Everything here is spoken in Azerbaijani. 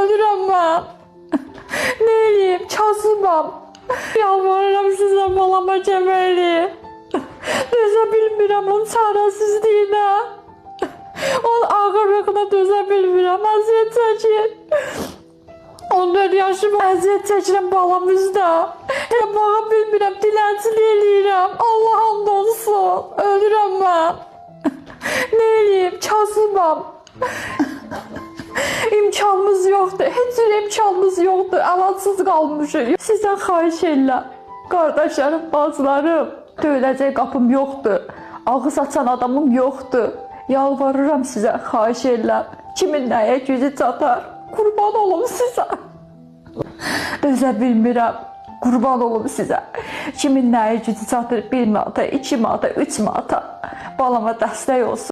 ölürəm mən. Nə eləyim, kasıbam. Yalvarıram sizə balama kömək eləyin. Dözə bilmirəm onun çarəsizliyinə. Onun ağırlığına dözə bilmirəm, əziyyət çəkir. 14 yaşım əziyyət çəkirəm balamızda. Elə bağa bilmirəm, dilənçilik eləyirəm. Allah and olsun, ölürəm mən. Nə eləyim, kasıbam. İmkanımız yoxdur, heç bir imkanımız yoxdur, əlacsız qalmışıq. Sizdən xahiş edirəm, qardaşlarım, bacılarım, döyüləcək qapım yoxdur, ağız açan adamım yoxdur. Yalvarıram sizə, xahiş edirəm, kimin nəyə gücü çatar, qurban olum sizə. Dözə bilmirəm, qurban olum sizə. Kimin nəyə gücü çatır, 1 manata, 2 manata, 3 manata, balama dəstək olsun.